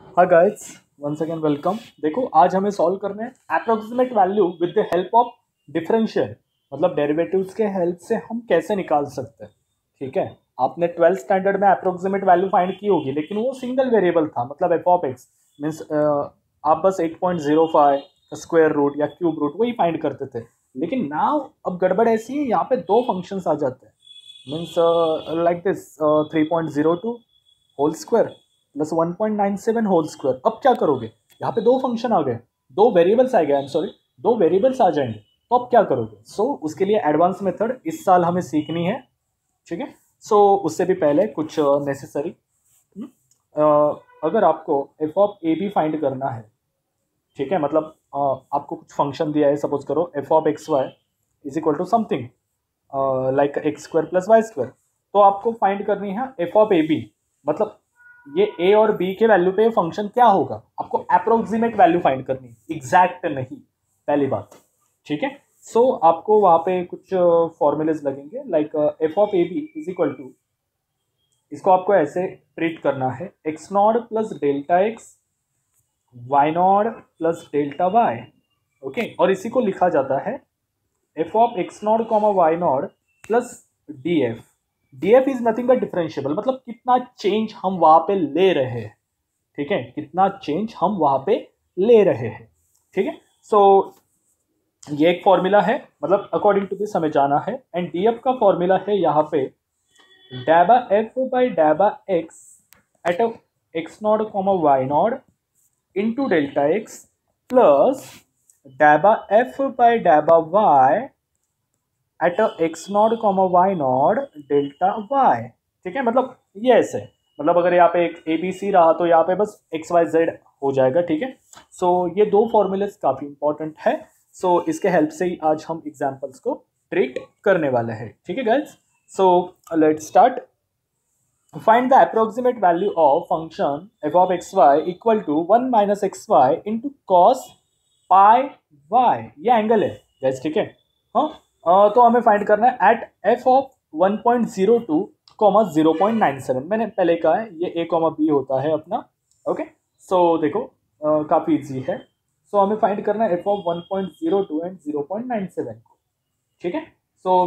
हाय guys, once again welcome. देखो, आज हमें सॉल्व करना है approximate value with the help of differential, मतलब डेरिवेटिव्स के हेल्प से हम कैसे निकाल सकते हैं। ठीक है, आपने 12th स्टैंडर्ड में अप्रोक्सीमेट वैल्यू फाइंड की होगी, लेकिन वो सिंगल वेरिएबल था, मतलब एफ ऑफ एक्स मीन्स आप बस 8.05 स्क्वायर रूट या क्यूब रूट वही फाइंड करते थे। लेकिन नाउ अब गड़बड़ ऐसी है, यहाँ पे दो फंक्शंस आ जाते हैं। Means like this 3.02 whole square plus 1.97 whole square. अब क्या करोगे, यहाँ पे दो फंक्शन आ गए, दो वेरिएबल्स आ गए, आई एम सॉरी, दो वेरिएबल्स आ जाएंगे। तो अब क्या करोगे? उसके लिए एडवांस मेथड इस साल हमें सीखनी है। ठीक है, उससे भी पहले कुछ नेसेसरी, अगर आपको f of a b find करना है, ठीक है, मतलब आपको कुछ फंक्शन दिया है, सपोज करो f of x y is equal to something like x square plus y square, तो आपको फाइंड करनी है एफ ऑफ ए बी, मतलब ये ए और बी के वैल्यू पे फंक्शन क्या होगा। आपको अप्रोक्सीमेट वैल्यू फाइंड करनी, एग्जैक्ट नहीं, पहली बात। ठीक है, आपको वहां पे कुछ फॉर्मूलेज लगेंगे, like f of a b is equal to, इसको आपको ऐसे ट्रीट करना है, x not plus delta x y not plus delta Y. Okay, और इसी को लिखा जाता है F of x not comma Y not plus d f. D F is nothing but differentiable, मतलब कितना चेंज हम वहां पे ले रहे हैं। ठीक है, कितना चेंज हम वहां पे ले रहे हैं। ठीक है, ये एक फॉर्मूला है, मतलब अकॉर्डिंग टू दिस हमें जाना है। एंड डी एफ का फॉर्मूला है यहाँ पे डैबा एफ बाई डैबा X at X not comma Y naught into delta X plus डैबा एफ बाई डैबा Y at X not comma Y naught delta Y. ठीक है, मतलब ये ऐसे, मतलब अगर यहाँ पे एक ए बी सी रहा तो यहाँ पे बस एक्स वाई जेड हो जाएगा। ठीक है, ये दो फॉर्मूलेस काफ़ी इंपॉर्टेंट है। इसके हेल्प से ही आज हम एग्जाम्पल्स को ट्रीट करने वाले हैं। ठीक है guys, let's start. Find the approximate value of function f of x y equal to 1 minus x y into cos pi y, ये एंगल है गाइज। ठीक है, हाँ, तो हमें फाइंड करना है एट एफ ऑफ 1.02 कॉमा 0.97। मैंने पहले कहा है ये ए कॉमा बी होता है अपना। ओके, देखो काफ़ी इजी है। हमें फाइंड करना है एफ ऑफ 1.02 एंड 0.97 को। ठीक है,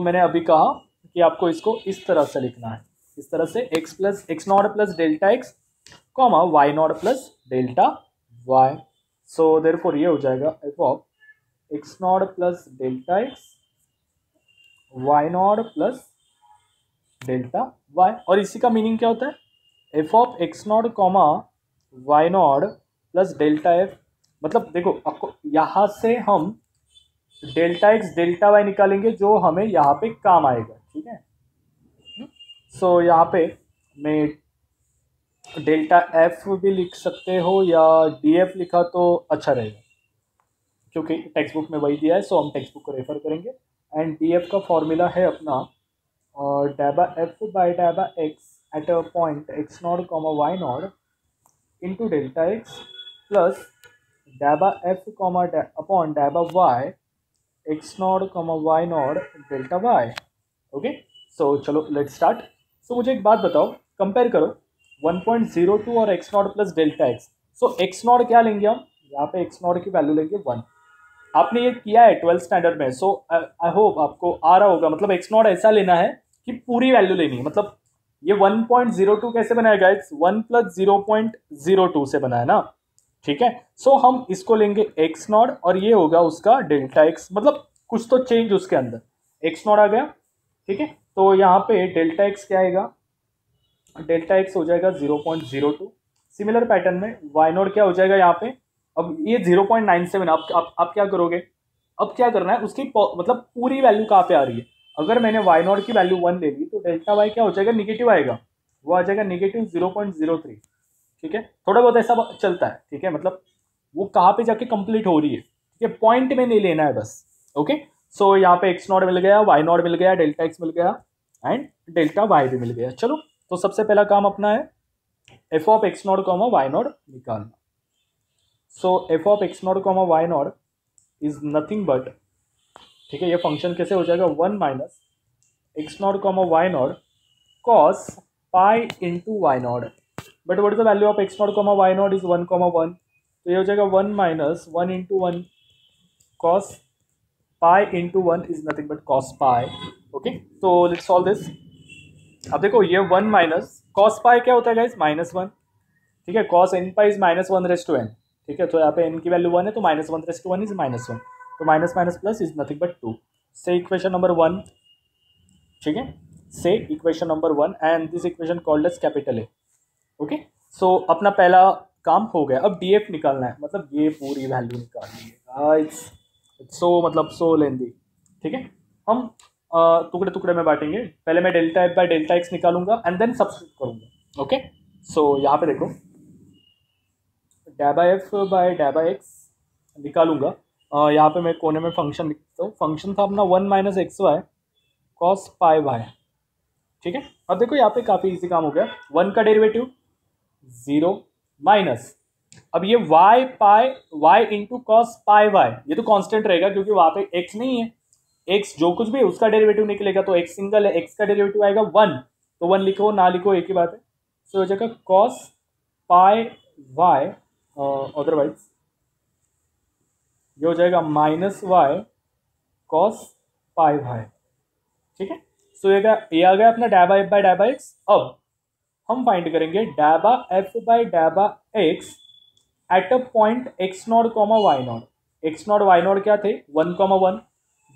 मैंने अभी कहा कि आपको इसको इस तरह से लिखना है, इस तरह से x plus x not plus delta x comma Y not plus delta y. Therefore ये हो जाएगा f of x not plus delta x y not plus delta y. और इसी का मीनिंग क्या होता है, F of x not comma Y not plus delta f. मतलब देखो, आपको यहाँ से हम डेल्टा एक्स डेल्टा वाई निकालेंगे जो हमें यहाँ पे काम आएगा। ठीक है, यहाँ पे मैं डेल्टा एफ भी लिख सकते हो या डी एफ लिखा तो अच्छा रहेगा, क्योंकि टेक्स्ट बुक में वही दिया है, हम टेक्स्ट बुक को रेफर करेंगे। एंड डी एफ का फॉर्मूला है अपना और डैबा एफ बाई डैबा X at a point X not comma Y naught into delta X plus डैबा एफ कॉमा अपॉन डैबा Y X not comma Y naught delta Y. Okay, चलो let's start. मुझे एक बात बताओ, कंपेयर करो 1.02 और X not plus delta X. X naught क्या लेंगे हम, यहाँ पे एक्स नॉट की वैल्यू लेंगे 1। आपने ये किया है 12th स्टैंडर्ड में, आई होप आपको आ रहा होगा। मतलब एक्स नॉट ऐसा लेना है कि पूरी वैल्यू लेनी है। मतलब ये 1.02 कैसे बनाया गाइस, 1 प्लस 0.02 से बनाया ना। ठीक है, हम इसको लेंगे एक्स नॉट और ये होगा उसका डेल्टा एक्स, मतलब कुछ तो चेंज उसके अंदर। एक्स नॉट आ गया, ठीक है, तो यहाँ पे डेल्टा एक्स क्या आएगा, डेल्टा एक्स हो जाएगा 0.02। सिमिलर पैटर्न में वाई नॉट क्या हो जाएगा यहाँ पे, अब ये 0.97। आप क्या करोगे, अब क्या करना है, उसकी मतलब पूरी वैल्यू कहाँ पे आ रही है। अगर मैंने वाई नॉट की वैल्यू 1 ले ली तो डेल्टा वाई क्या हो जाएगा, निगेटिव आएगा, वो आ जाएगा निगेटिव 0.03। ठीक है, थोड़ा बहुत ऐसा चलता है। ठीक है, मतलब वो कहाँ पे जाके कंप्लीट हो रही है, ठीक है, पॉइंट में नहीं लेना है बस। ओके, यहाँ पे एक्स नॉट मिल गया, वाई नॉट मिल गया, डेल्टा एक्स मिल गया एंड डेल्टा वाई भी मिल गया। चलो, तो सबसे पहला काम अपना है F of x not comma Y naught निकालना। F of x not comma Y naught is nothing but, ठीक है, ये फंक्शन कैसे हो जाएगा, 1 minus X not comma Y naught cos pi into Y naught. But what is the value of x not comma Y naught is 1,1, तो ये हो जाएगा 1 minus 1 into 1 cos pi into 1 is nothing but cos pi. Okay, तो let's solve this. अब देखो ये 1 minus cos पाई क्या होता है गाइस, -1। ठीक है, cos N pi is -1/n। ठीक है, तो यहाँ पे n की वैल्यू 1 है तो -1/1 इज -1, तो minus minus plus is nothing but 2। Say equation number 1, ठीक है, say equation number 1 and this equation called as capital A. Okay, so अपना पहला काम हो गया। अब डीएफ निकालना है, मतलब ये पूरी वैल्यू निकालनी है। इट्स मतलब सो लेंदी। ठीक है, हम टुकड़े टुकड़े में बांटेंगे। पहले मैं delta F by delta x निकालूंगा एंड देन सब्स्टिट्यूट करूंगा। ओके, सो यहाँ पे देखो डैबा एफ बाय डैबा एक्स निकालूंगा। यहाँ पे मैं कोने में फंक्शन लिखता हूँ। फंक्शन था अपना 1 minus x y cos pi y. ठीक है, अब देखो यहाँ पे काफ़ी इजी काम हो गया। 1 का डेरिवेटिव 0 माइनस, अब ये y pi y into cos pi y, ये तो कांस्टेंट रहेगा क्योंकि वहां पे x नहीं है। x जो कुछ भी है उसका डेरिवेटिव निकलेगा, तो x सिंगल है, x का डेरिवेटिव आएगा 1, तो 1 लिखो ना लिखो एक ही बात है। सो हो जाएगा कॉस पाई वाई, अदरवाइज ये हो जाएगा -y कॉस पाई वाई। ठीक है, सो ये आ गया अपना डैबा एफ बाय डैबा एक्स। अब हम फाइंड करेंगे डैबा एफ बाय डैबा X at a point X not comma Y naught. X not why not क्या थे, 1,1,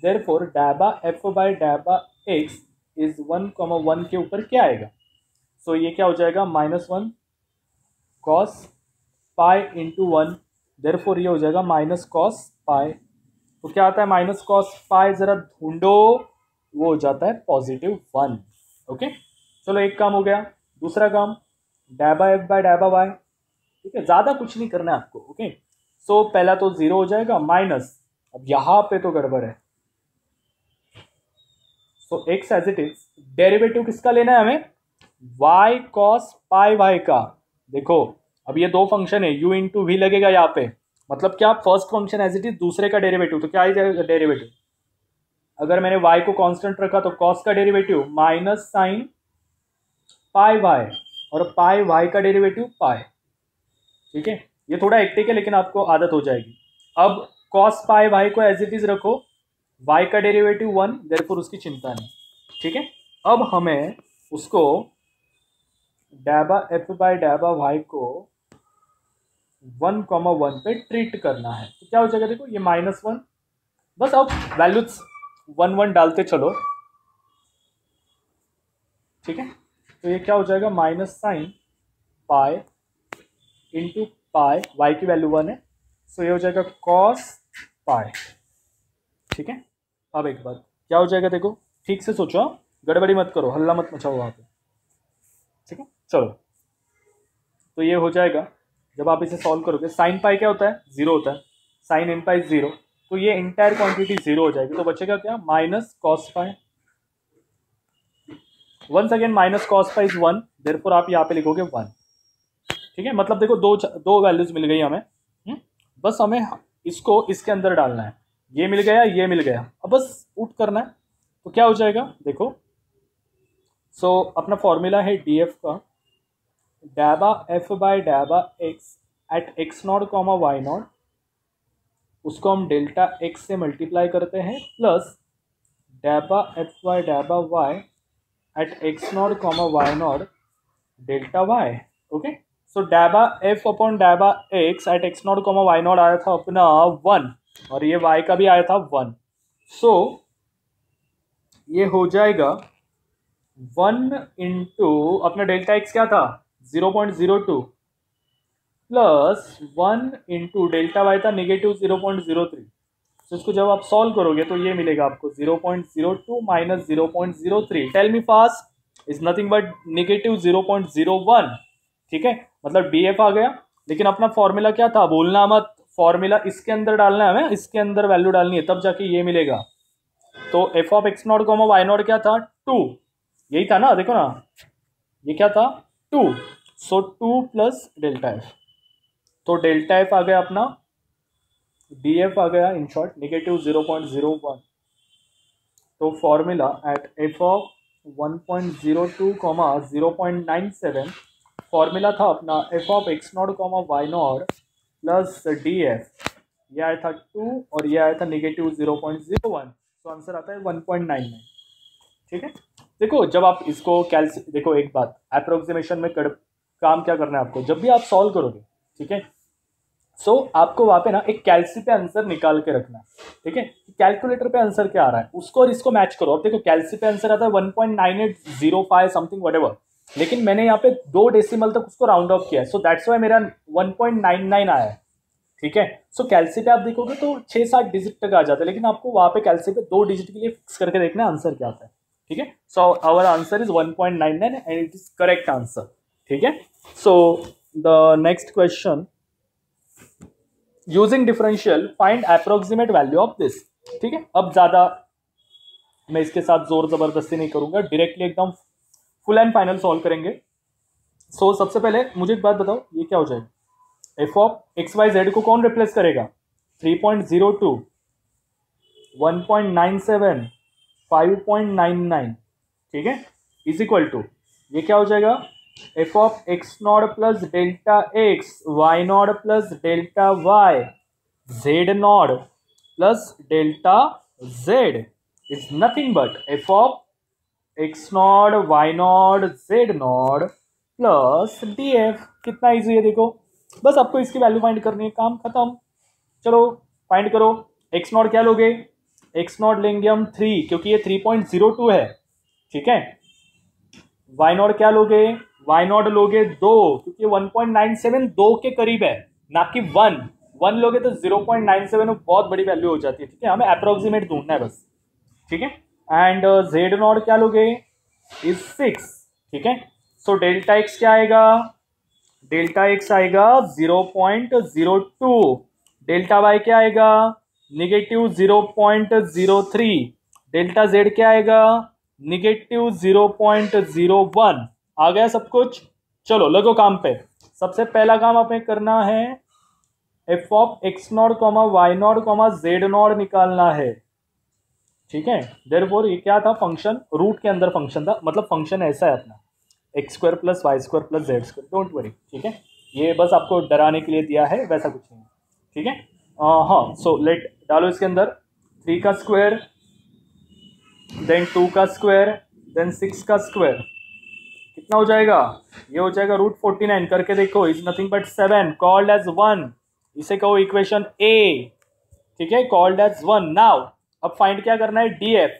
देयरफॉर डैबा एफ बाय डैबा एक्स इज 1,1 के ऊपर क्या आएगा। सो ये क्या हो जाएगा, -1 कॉस पाई इंटू 1, देयरफॉर ये हो जाएगा माइनस कॉस पाई। तो क्या आता है माइनस कॉस पाई, जरा ढूंढो, वो हो जाता है +1। ओके, चलो एक काम हो गया। दूसरा काम डैबा एफ बाय डैबा वाई। ठीक है, ज्यादा कुछ नहीं करना है आपको। ओके, सो पहला तो 0 हो जाएगा माइनस, अब यहां पे तो गड़बड़ है। So X as it is, derivative किसका लेना है हमें, y cos पाई वाई का। देखो अब ये दो फंक्शन है, u इंटू वी लगेगा यहाँ पे, मतलब क्या, first function as it is, दूसरे का डेरिवेटिव, तो क्या आ जाएगा डेरिवेटिव। अगर मैंने y को कांस्टेंट रखा तो cos का derivative minus sine pi y, और पाई वाई का डेरिवेटिव पाई। ठीक है, ये थोड़ा एक्टिक है लेकिन आपको आदत हो जाएगी। अब cos पाई वाई को एज इट इज रखो, y का डेरिवेटिव 1, देयरफॉर उसकी चिंता नहीं। ठीक है, अब हमें उसको डैबा एफ बाय डैबा वाई को 1,1 पे ट्रीट करना है। तो क्या हो जाएगा, देखो ये -1, बस अब वैल्यूज 1 डालते चलो। ठीक है, तो ये क्या हो जाएगा, minus sine pi into pi, y की वैल्यू 1 है, सो ये हो जाएगा कॉस पाई। ठीक है, अब एक बात क्या हो जाएगा, देखो ठीक से सोचो, गड़बड़ी मत करो, हल्ला मत मचाओ वहां पे। ठीक है, चलो, तो ये हो जाएगा जब आप इसे सॉल्व करोगे। साइन पाई क्या होता है, 0 होता है, साइन एन पाई 0, तो ये इंटायर क्वांटिटी 0 हो जाएगी, तो बचेगा क्या, minus cos pi. Once again minus cos pi is 1, therefore आप यहाँ पे लिखोगे 1। ठीक है, मतलब देखो दो वैल्यूज मिल गई हमें। बस हमें इसको इसके अंदर डालना है, ये मिल गया, ये मिल गया, अब बस पुट करना है। तो क्या हो जाएगा, देखो सो अपना फॉर्मूला है डी एफ का, डैबा एफ बाय डैबा X at X not comma Y naught, उसको हम डेल्टा एक्स से मल्टीप्लाई करते हैं, प्लस डैबा एफ बाय डैबा Y at X not comma Y naught delta Y. Okay, so डैबा एफ अपॉन डैबा X at X not comma Y naught आया था अपना 1, और ये वाई का भी आया था 1, सो ये हो जाएगा 1 इंटू अपना डेल्टा एक्स क्या था 0.02, प्लस 1 इंटू डेल्टा वाई था -0.03। तो इसको जब आप सॉल्व करोगे तो ये मिलेगा आपको 0.02 minus 0.03, tell me fast, is nothing but -0.01। ठीक है, मतलब डी एफ आ गया, लेकिन अपना फॉर्मूला क्या था, भूलना मत, फॉर्मूला इसके अंदर डालना है हमें, इसके अंदर वैल्यू डालनी है, तब जाके ये मिलेगा। तो f of x not comma why not क्या था, 2, यही था ना, देखो ना ये क्या था 2, सो 2 प्लस डेल्टा एफ, तो डेल्टा एफ आ गया अपना, डी एफ आ गया इन शॉर्ट -0.01। तो formula at f of 1.02, 0.97 formula था अपना f of x not comma Y not plus d f, ये आया था 2 और ये आया था -0.01, तो आंसर आता है 1.99। ठीक है, देखो जब आप इसको देखो एक बात, अप्रोक्सीमेशन में काम क्या करना है आपको, जब भी आप सॉल्व करोगे, ठीक है, सो आपको वहाँ पे ना एक कैलसी पे आंसर निकाल के रखना है। ठीक है, कैलकुलेटर पे आंसर क्या आ रहा है उसको और इसको मैच करो। अब देखो कैलसी पे आंसर आता है 1.9805 समथिंग व्हाटएवर, लेकिन मैंने यहाँ पे 2 डेसिमल तक उसको राउंड ऑफ किया है, सो दैट्स वाई मेरा 1.99 आया है। ठीक है, सो कैलसी पे आप देखोगे तो 6-7 डिजिट तक आ जाता है, लेकिन आपको वहाँ पे कैलसी पे 2 डिजिट के लिए फिक्स करके देखना आंसर क्या आता है। ठीक है, so our answer is 1.99 and it is correct answer. ठीक है, so the next question, using differential find approximate value of this. ठीक है, अब ज्यादा मैं इसके साथ जोर जबरदस्ती नहीं करूंगा, डायरेक्टली एकदम फुल एंड फाइनल सॉल्व करेंगे। सो सबसे पहले मुझे एक बात बताओ, ये क्या हो जाएगा, f of x y z को कौन रिप्लेस करेगा, 3.02, 1.97, 5.99। ठीक है, इज इक्वल टू, ये क्या हो जाएगा, f of x not plus delta x y not plus delta y z not plus delta z is nothing but f of x not why not Z not plus d f. कितना easy है देखो, बस आपको इसकी value find करनी है, काम खत्म। चलो फाइंड करो, एक्स नॉट क्या लोगे, एक्स नॉट लेंगे हम 3 क्योंकि ये 3.02 है। ठीक है, वाई नॉट क्या लोगे, वाई नॉट लोगे 2 क्योंकि 1.97 2 के करीब है, ना कि 1 लोगे तो 0.97 बहुत बड़ी वैल्यू हो जाती है। ठीक है, हमें अप्रोक्सीमेट ढूंढना है बस। ठीक है, एंड जेड नॉट क्या लोगे इज 6। ठीक है, सो डेल्टा एक्स क्या आएगा, डेल्टा एक्स आएगा 0.02, डेल्टा वाई क्या आएगा -0.03, डेल्टा जेड क्या आएगा -0.01। आ गया सब कुछ, चलो लगो काम पे। सबसे पहला काम हमें करना है F of x not comma Y not comma z not निकालना है। ठीक है, देयरफॉर ये क्या था, फंक्शन रूट के अंदर फंक्शन था, मतलब फंक्शन ऐसा है अपना x square plus y square plus z square, don't worry. ठीक है, ये बस आपको डराने के लिए दिया है, वैसा कुछ नहीं। ठीक है, हाँ, सो लेट डालो इसके अंदर 3 का स्क्वायर, देन 2 का स्क्वायर, देन 6 का स्क्वायर, कितना हो जाएगा, ये हो जाएगा √49। करके देखो, is nothing but 7 called as 1, इसे कहो इक्वेशन ए। ठीक है, कॉल्ड एज 1। नाउ अब फाइंड क्या करना है, डी एफ।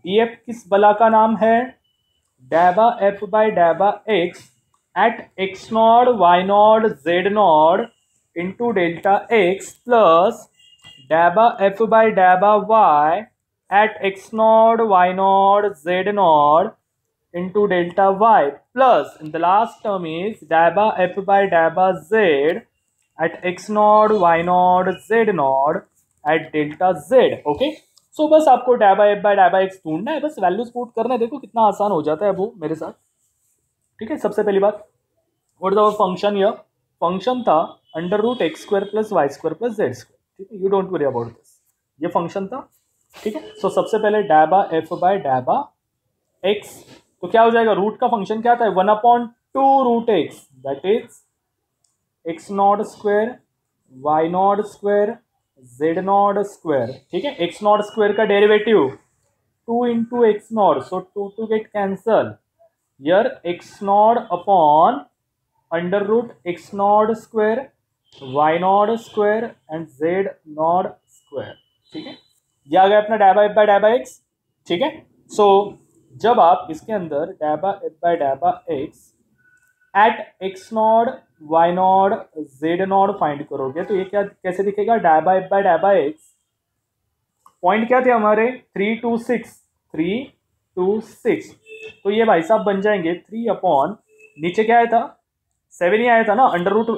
डी एफ किस बला का नाम है, डैबा एफ बाई डैबा X at X not why not Z naught into delta X plus डैबा एफ बाई डैबा Y at X not why not Z naught into delta Y plus in the last term is डैबा F by डैबा Z at X not why not Z naught at delta Z. Okay, so बस आपको डैबा F by डैबा X ढूंढना है, बस values put करना है। देखो कितना आसान हो जाता है वो मेरे साथ। ठीक है, सबसे पहली बात, व्हाट इज आवर फंक्शन, ये फंक्शन था √x² plus y square plus z square. ठीक है, you don't worry about this, ये फंक्शन था। ठीक है, सो सबसे पहले डैबा एफ बाई डैबा एक्स, तो क्या हो जाएगा, रूट का फंक्शन क्या था, 1/2 √x, that is X not square why not square Z not square. ठीक है, एक्स नॉट स्क्वायर का derivative 2 into X naught, so 2 get cancel, यर X naught upon √x naught square why not square and Z not square. ठीक है, ये आ गया अपना डैबा एफ बाई डैबा एक्स। ठीक है, सो जब आप इसके अंदर डैबा एफ बाई डैबा X at X not why not Z not find करोगे तो ये क्या कैसे दिखेगा, डैबा एफ बाई डैबा एक्स, पॉइंट क्या थे हमारे 3 2 6, 3 2 6, तो ये भाई साहब बन जाएंगे 3 अपॉन, नीचे क्या आया था 7 ही आया था ना, √,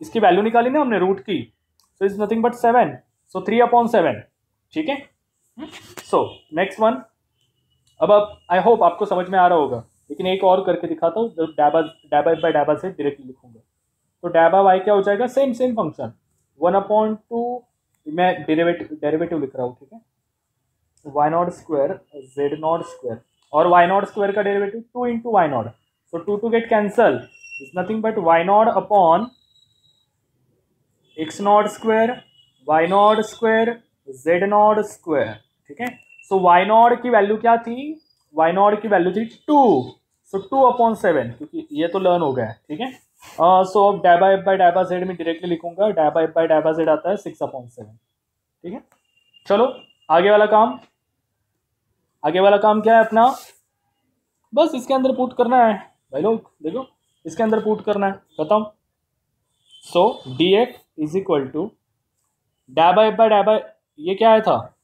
इसकी वैल्यू निकाली ना हमने रूट की, सो इज नथिंग बट 7, सो 3/7। ठीक है, सो नेक्स्ट वन, अब आई होप आपको समझ में आ रहा होगा, लेकिन एक और करके दिखाता हूँ, डैबा बाई डैबा से डायरेक्टली लिखूंगा। तो डैबा वाई क्या हो जाएगा, सेम फंक्शन 1/2, मैं डेरिवेटिव लिख रहा हूँ। ठीक है, y not square Z not square, और वाई नॉट स्क्वायर का derivative 2 into y not, so 2 get cancel, is nothing but y not upon x not square why not square Z not square. ठीक है, so y not की value क्या थी, Y not की value थी 2, सो 2/7, क्योंकि ये तो लर्न हो गया है। ठीक है, सो अब डायबा एफ बाई डायबा जेड में डायरेक्टली लिखूंगा, डायबा एफ बाई डायबा जेड आता है 6/7। ठीक है, चलो आगे वाला काम, आगे वाला काम क्या है अपना, बस इसके अंदर पुट करना है भाई लोग, देखो इसके अंदर पुट करना है, खत्म। So D F is equal to डायबा एफ बाई डायबा, ये क्या आया था,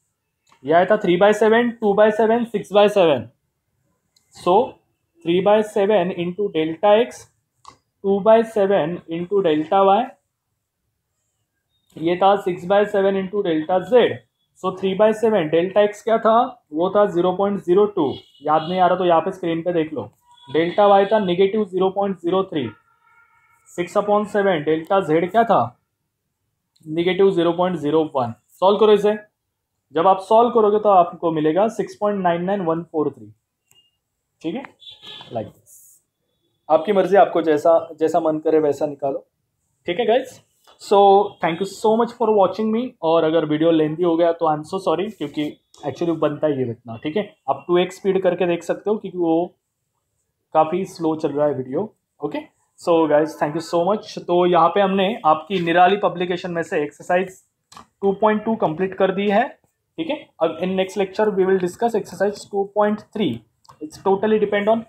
ये आया था 3/7, 2/7, 6/7। So 3/7 into delta x, 2/7 into delta y, ये था 6/7 into delta z. So 3/7 delta x क्या था, वो था 0.02, याद नहीं आ रहा तो यहाँ पे स्क्रीन पे देख लो। डेल्टा वाई था -0.03, 6/7 डेल्टा जेड क्या था, -0.01। सॉल्व करो इसे, जब आप सॉल्व करोगे तो आपको मिलेगा 6.99143। ठीक है, लाइक दिस, आपकी मर्जी, आपको जैसा जैसा मन करे वैसा निकालो। ठीक है guys, so thank you so much for watching मी। और अगर वीडियो लेंदी हो गया तो आई एम सो सॉरी, क्योंकि एक्चुअली बनता ही है इतना। ठीक है, आप 2x स्पीड करके देख सकते हो, क्योंकि वो काफ़ी स्लो चल रहा है video. Okay, so guys thank you so much. तो यहाँ पे हमने आपकी निराली पब्लिकेशन में से एक्सरसाइज 2.2 कंप्लीट कर दी है। ठीक है, अब in next lecture we will discuss exercise 2.3। It's totally depend on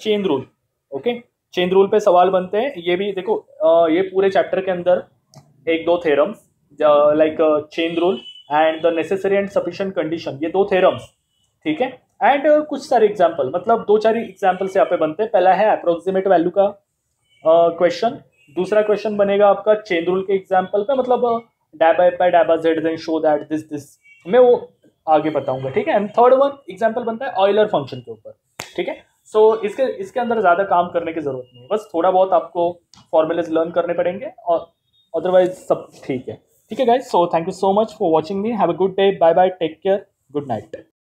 chain rule. Okay, chain rule पे सवाल बनते हैं। ये भी देखो, ये पूरे चैप्टर के अंदर 1-2 theorems like chain rule and the necessary and sufficient condition, ये 2 थेरम्स। ठीक है, एंड कुछ सारे एग्जाम्पल, मतलब 2-4 एग्जाम्पल्स यहाँ पे बनते हैं। पहला है अप्रोक्सीमेट वैल्यू का क्वेश्चन, दूसरा क्वेश्चन बनेगा आपका चेन रूल के एग्जाम्पल पे, मतलब डायबा एफ बाई डायबा Z then show that this मैं वो आगे बताऊंगा। ठीक है, एंड थर्ड वन एग्जाम्पल बनता है ऑयलर फंक्शन के ऊपर। ठीक है, सो इसके अंदर ज़्यादा काम करने की जरूरत नहीं है, बस थोड़ा बहुत आपको फॉर्मूलेज लर्न करने पड़ेंगे और अदरवाइज सब ठीक है। ठीक है guys, so thank you so much for watching me, have a good day, bye bye, take care, good night.